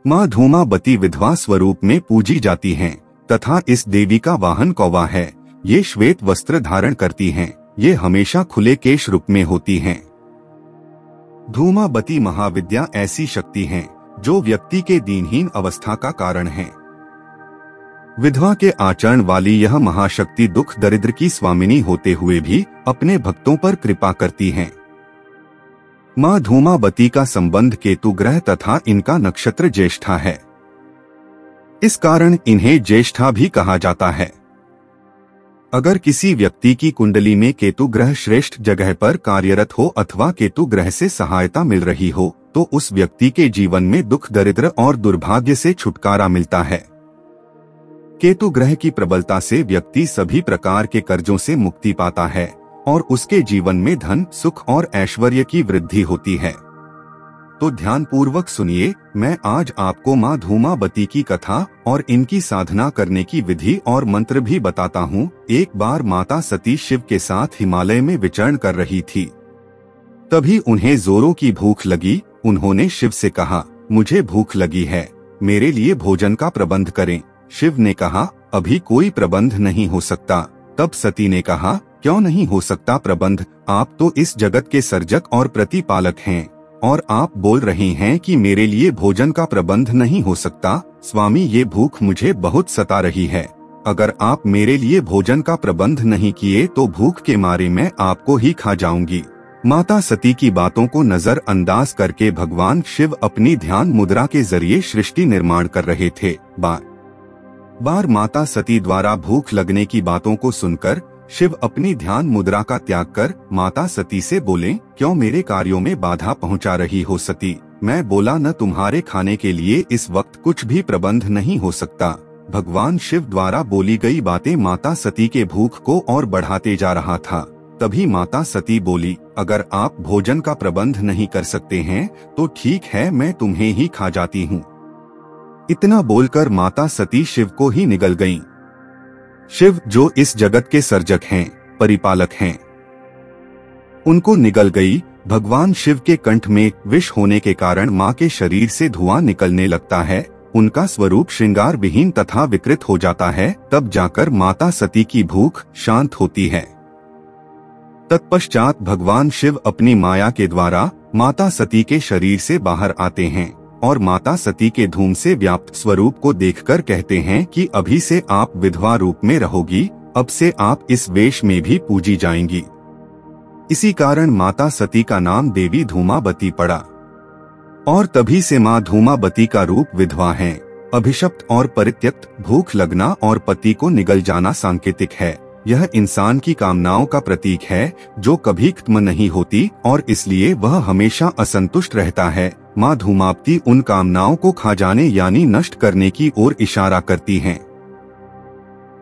माँ धूमावती विधवा स्वरूप में पूजी जाती हैं तथा इस देवी का वाहन कौवा है। ये श्वेत वस्त्र धारण करती हैं। ये हमेशा खुले केश रूप में होती हैं। धूमावती महाविद्या ऐसी शक्ति हैं जो व्यक्ति के दीनहीन अवस्था का कारण है। विधवा के आचरण वाली यह महाशक्ति दुख दरिद्र की स्वामिनी होते हुए भी अपने भक्तों पर कृपा करती हैं। माँ धूमावती का संबंध केतु ग्रह तथा इनका नक्षत्र ज्येष्ठा है। इस कारण इन्हें ज्येष्ठा भी कहा जाता है। अगर किसी व्यक्ति की कुंडली में केतु ग्रह श्रेष्ठ जगह पर कार्यरत हो अथवा केतु ग्रह से सहायता मिल रही हो तो उस व्यक्ति के जीवन में दुख दरिद्र और दुर्भाग्य से छुटकारा मिलता है। केतु ग्रह की प्रबलता से व्यक्ति सभी प्रकार के कर्जों से मुक्ति पाता है और उसके जीवन में धन, सुख और ऐश्वर्य की वृद्धि होती है। तो ध्यानपूर्वक सुनिए, मैं आज आपको माँ धूमावती की कथा और इनकी साधना करने की विधि और मंत्र भी बताता हूँ। एक बार माता सती शिव के साथ हिमालय में विचरण कर रही थी। तभी उन्हें जोरों की भूख लगी। उन्होंने शिव से कहा, मुझे भूख लगी है, मेरे लिए भोजन का प्रबंध करें। शिव ने कहा, अभी कोई प्रबंध नहीं हो सकता। तब सती ने कहा, क्यों नहीं हो सकता प्रबंध? आप तो इस जगत के सर्जक और प्रतिपालक हैं और आप बोल रहे हैं कि मेरे लिए भोजन का प्रबंध नहीं हो सकता। स्वामी, ये भूख मुझे बहुत सता रही है। अगर आप मेरे लिए भोजन का प्रबंध नहीं किए तो भूख के मारे मैं आपको ही खा जाऊंगी। माता सती की बातों को नजरअंदाज करके भगवान शिव अपनी ध्यान मुद्रा के जरिए सृष्टि निर्माण कर रहे थे। बार माता सती द्वारा भूख लगने की बातों को सुनकर शिव अपनी ध्यान मुद्रा का त्याग कर माता सती से बोले, क्यों मेरे कार्यों में बाधा पहुंचा रही हो सती? मैं बोला न, तुम्हारे खाने के लिए इस वक्त कुछ भी प्रबंध नहीं हो सकता। भगवान शिव द्वारा बोली गई बातें माता सती के भूख को और बढ़ाते जा रहा था। तभी माता सती बोली, अगर आप भोजन का प्रबंध नहीं कर सकते हैं तो ठीक है, मैं तुम्हें ही खा जाती हूँ। इतना बोलकर माता सती शिव को ही निगल गईं। शिव जो इस जगत के सर्जक हैं, परिपालक हैं, उनको निगल गई। भगवान शिव के कंठ में विष होने के कारण मां के शरीर से धुआं निकलने लगता है। उनका स्वरूप श्रृंगार विहीन तथा विकृत हो जाता है। तब जाकर माता सती की भूख शांत होती है। तत्पश्चात भगवान शिव अपनी माया के द्वारा माता सती के शरीर से बाहर आते हैं और माता सती के धूम से व्याप्त स्वरूप को देखकर कहते हैं कि अभी से आप विधवा रूप में रहोगी, अब से आप इस वेश में भी पूजी जाएंगी। इसी कारण माता सती का नाम देवी धूमावती पड़ा और तभी से माँ धूमावती का रूप विधवा है। अभिशप्त और परित्यक्त, भूख लगना और पति को निगल जाना सांकेतिक है। यह इंसान की कामनाओं का प्रतीक है जो कभी खत्म नहीं होती और इसलिए वह हमेशा असंतुष्ट रहता है। माँ धूमावती उन कामनाओं को खा जाने यानी नष्ट करने की ओर इशारा करती हैं।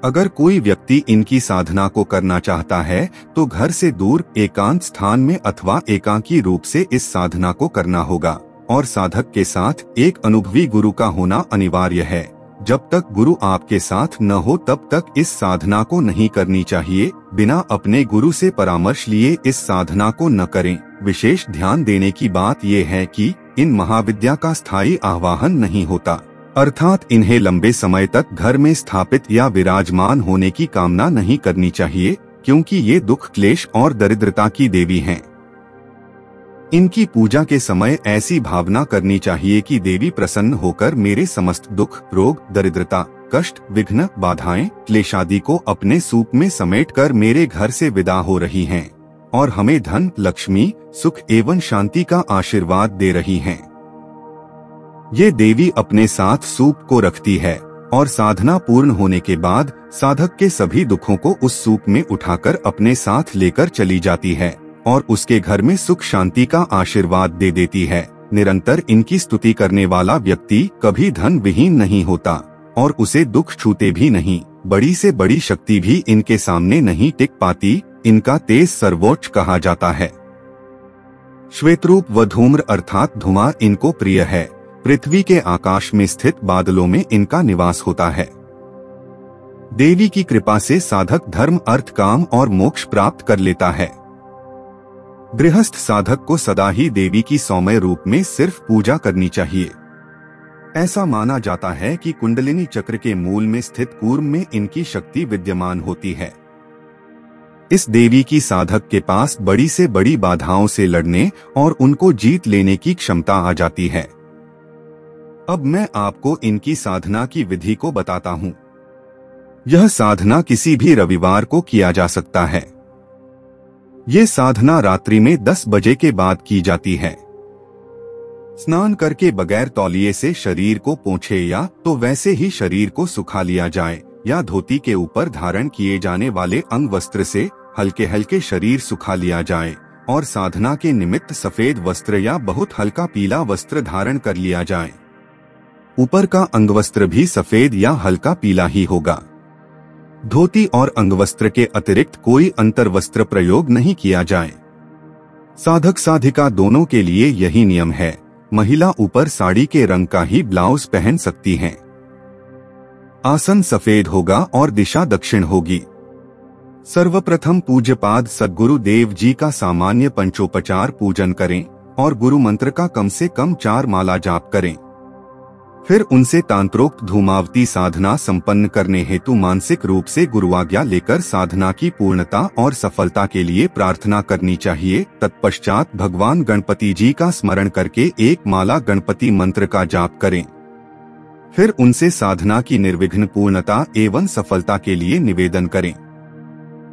अगर कोई व्यक्ति इनकी साधना को करना चाहता है तो घर से दूर एकांत स्थान में अथवा एकांकी रूप से इस साधना को करना होगा और साधक के साथ एक अनुभवी गुरु का होना अनिवार्य है। जब तक गुरु आपके साथ न हो तब तक इस साधना को नहीं करनी चाहिए। बिना अपने गुरु से परामर्श लिए इस साधना को न करें। विशेष ध्यान देने की बात यह है कि इन महाविद्या का स्थायी आवाहन नहीं होता, अर्थात इन्हें लंबे समय तक घर में स्थापित या विराजमान होने की कामना नहीं करनी चाहिए, क्योंकि ये दुख, क्लेश और दरिद्रता की देवी हैं। इनकी पूजा के समय ऐसी भावना करनी चाहिए कि देवी प्रसन्न होकर मेरे समस्त दुख, रोग, दरिद्रता, कष्ट, विघ्न, बाधाएं, क्लेशादि को अपने सूप में समेटकर मेरे घर से विदा हो रही हैं और हमें धन, लक्ष्मी, सुख एवं शांति का आशीर्वाद दे रही हैं। ये देवी अपने साथ सूप को रखती है और साधना पूर्ण होने के बाद साधक के सभी दुखों को उस सूप में उठाकर अपने साथ लेकर चली जाती है और उसके घर में सुख शांति का आशीर्वाद दे देती है। निरंतर इनकी स्तुति करने वाला व्यक्ति कभी धन विहीन नहीं होता और उसे दुख छूते भी नहीं। बड़ी से बड़ी शक्ति भी इनके सामने नहीं टिक पाती। इनका तेज सर्वोच्च कहा जाता है। श्वेतरूप व धूम्र अर्थात धुआं इनको प्रिय है। पृथ्वी के आकाश में स्थित बादलों में इनका निवास होता है। देवी की कृपा से साधक धर्म, अर्थ, काम और मोक्ष प्राप्त कर लेता है। गृहस्थ साधक को सदा ही देवी की सौम्य रूप में सिर्फ पूजा करनी चाहिए। ऐसा माना जाता है कि कुंडलिनी चक्र के मूल में स्थित कूर्म में इनकी शक्ति विद्यमान होती है। इस देवी की साधक के पास बड़ी से बड़ी बाधाओं से लड़ने और उनको जीत लेने की क्षमता आ जाती है। अब मैं आपको इनकी साधना की विधि को बताता हूँ। यह साधना किसी भी रविवार को किया जा सकता है। ये साधना रात्रि में 10 बजे के बाद की जाती है। स्नान करके बगैर तौलिए से शरीर को पोंछे या तो वैसे ही शरीर को सुखा लिया जाए या धोती के ऊपर धारण किए जाने वाले अंग वस्त्र से हल्के हल्के शरीर सुखा लिया जाए और साधना के निमित्त सफेद वस्त्र या बहुत हल्का पीला वस्त्र धारण कर लिया जाए। ऊपर का अंगवस्त्र भी सफेद या हल्का पीला ही होगा। धोती और अंगवस्त्र के अतिरिक्त कोई अंतर वस्त्र प्रयोग नहीं किया जाए। साधक साधिका दोनों के लिए यही नियम है। महिला ऊपर साड़ी के रंग का ही ब्लाउज पहन सकती हैं। आसन सफेद होगा और दिशा दक्षिण होगी। सर्वप्रथम पूज्यपाद सद्गुरु देव जी का सामान्य पंचोपचार पूजन करें और गुरु मंत्र का कम से कम 4 माला जाप करें। फिर उनसे तांत्रोक्त धूमावती साधना संपन्न करने हेतु मानसिक रूप से गुरुआज्ञा लेकर साधना की पूर्णता और सफलता के लिए प्रार्थना करनी चाहिए। तत्पश्चात भगवान गणपति जी का स्मरण करके 1 माला गणपति मंत्र का जाप करें। फिर उनसे साधना की निर्विघ्न पूर्णता एवं सफलता के लिए निवेदन करें।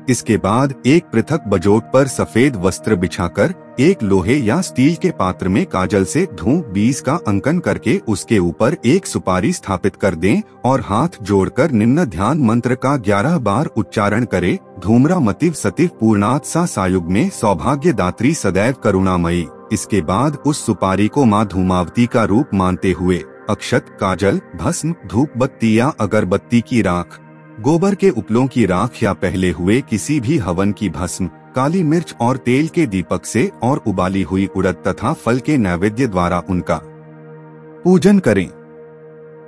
इसके बाद एक पृथक बजोट पर सफेद वस्त्र बिछाकर एक लोहे या स्टील के पात्र में काजल से धूम 20 का अंकन करके उसके ऊपर एक सुपारी स्थापित कर दें और हाथ जोड़कर निम्न ध्यान मंत्र का 11 बार उच्चारण करें। धूम्रा मतिव सतिव पूर्णात् सा सायुग में सौभाग्य दात्री सदैव करुणामयी। इसके बाद उस सुपारी को माँ धूमावती का रूप मानते हुए अक्षत, काजल, भस्म, धूप बत्ती या अगरबत्ती की राख, गोबर के उपलों की राख या पहले हुए किसी भी हवन की भस्म, काली मिर्च और तेल के दीपक से और उबाली हुई उड़द तथा फल के नैवेद्य द्वारा उनका पूजन करें।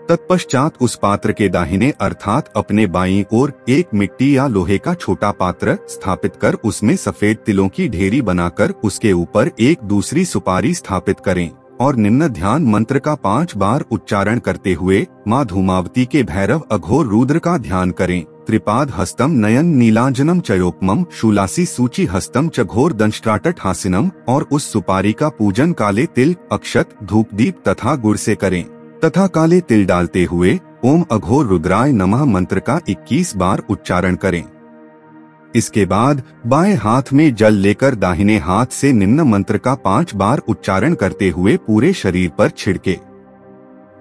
तत्पश्चात उस पात्र के दाहिने अर्थात अपने बाईं ओर एक मिट्टी या लोहे का छोटा पात्र स्थापित कर उसमें सफेद तिलों की ढेरी बनाकर उसके ऊपर एक दूसरी सुपारी स्थापित करें और निम्न ध्यान मंत्र का 5 बार उच्चारण करते हुए माँ धूमावती के भैरव अघोर रुद्र का ध्यान करें। त्रिपाद हस्तम नयन नीलांजनम चयोपमम शूलासी सूची हस्तम च घोर दंष्ट्राटट हासिनम और उस सुपारी का पूजन काले तिल, अक्षत, धूप दीप तथा गुड़ से करें तथा काले तिल डालते हुए ओम अघोर रुद्राय नमः मंत्र का 21 बार उच्चारण करें। इसके बाद बाएं हाथ में जल लेकर दाहिने हाथ से निम्न मंत्र का 5 बार उच्चारण करते हुए पूरे शरीर पर छिड़के।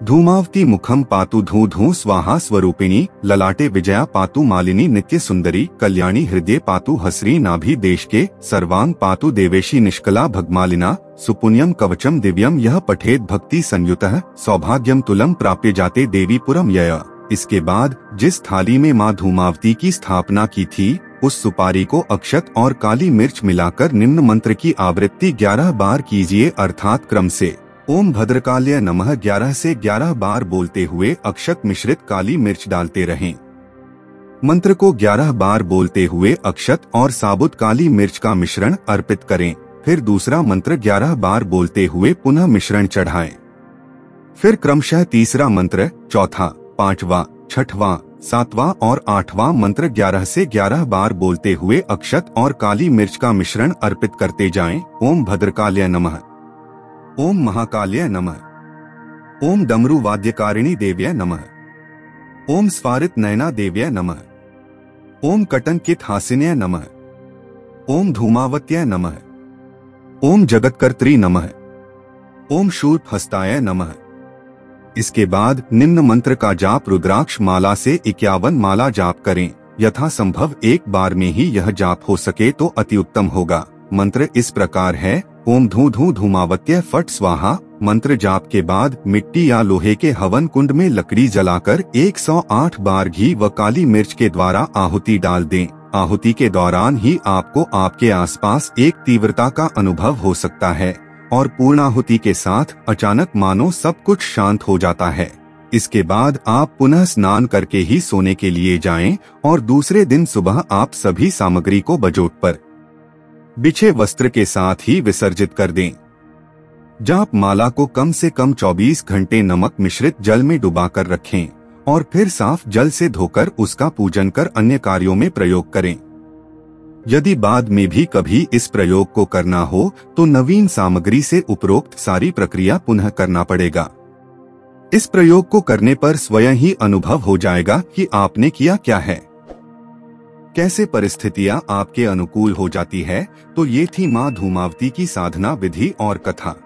धूमावती मुखम पातु धू धू स्वाहा स्वरूपिणी ललाटे विजया पातु मालिनी नित्य सुंदरी कल्याणी हृदय पातु हसरी नाभि देश के सर्वांग पातु देवेशी निष्कला भगमालिना सुपुण्यम कवचम दिव्यम यह पठेत भक्ति संयुतः सौभाग्यम तुलम प्राप्य जाते देवीपुरम यय। इसके बाद जिस थाली में माँ धूमावती की स्थापना की थी उस सुपारी को अक्षत और काली मिर्च मिलाकर निम्न मंत्र की आवृत्ति 11 बार कीजिए अर्थात क्रम से ओम भद्रकाल्य नमः 11 से 11 बार बोलते हुए अक्षत मिश्रित काली मिर्च डालते रहें। मंत्र को 11 बार बोलते हुए अक्षत और साबुत काली मिर्च का मिश्रण अर्पित करें। फिर दूसरा मंत्र 11 बार बोलते हुए पुनः मिश्रण चढ़ाएं। फिर क्रमशः तीसरा मंत्र, चौथा, 5वां, 6वां, 7वां और 8वां मंत्र 11 से 11 बार बोलते हुए अक्षत और काली मिर्च का मिश्रण अर्पित करते जाएं। ओम भद्रकाल्य नमः, ओम महाकाल्य नमः, ओम डमरू वाद्यकारिणी देव्य नमः, ओम स्फारित नयना देव्य नमः, ओम कटंकित हासिन्य नमः, ओम धूमावत्य नमः, ओम जगत्कर्त्री नमः, ओम शूर्प हस्ताय नमः। इसके बाद निम्न मंत्र का जाप रुद्राक्ष माला से 51 माला जाप करें। यथा संभव एक बार में ही यह जाप हो सके तो अति उत्तम होगा। मंत्र इस प्रकार है, ओम धू धू धूमावत्य फट स्वाहा। मंत्र जाप के बाद मिट्टी या लोहे के हवन कुंड में लकड़ी जलाकर 108 बार घी व काली मिर्च के द्वारा आहुति डाल दें। आहुति के दौरान ही आपको आपके आसपास एक तीव्रता का अनुभव हो सकता है और पूर्णाहुति के साथ अचानक मानो सब कुछ शांत हो जाता है। इसके बाद आप पुनः स्नान करके ही सोने के लिए जाएं और दूसरे दिन सुबह आप सभी सामग्री को बजोट पर बिछे वस्त्र के साथ ही विसर्जित कर दें। जाप माला को कम से कम 24 घंटे नमक मिश्रित जल में डुबाकर रखें और फिर साफ जल से धोकर उसका पूजन कर अन्य कार्यों में प्रयोग करें। यदि बाद में भी कभी इस प्रयोग को करना हो तो नवीन सामग्री से उपरोक्त सारी प्रक्रिया पुनः करना पड़ेगा। इस प्रयोग को करने पर स्वयं ही अनुभव हो जाएगा कि आपने किया क्या है। कैसे परिस्थितियां आपके अनुकूल हो जाती है। तो ये थी माँ धूमावती की साधना विधि और कथा।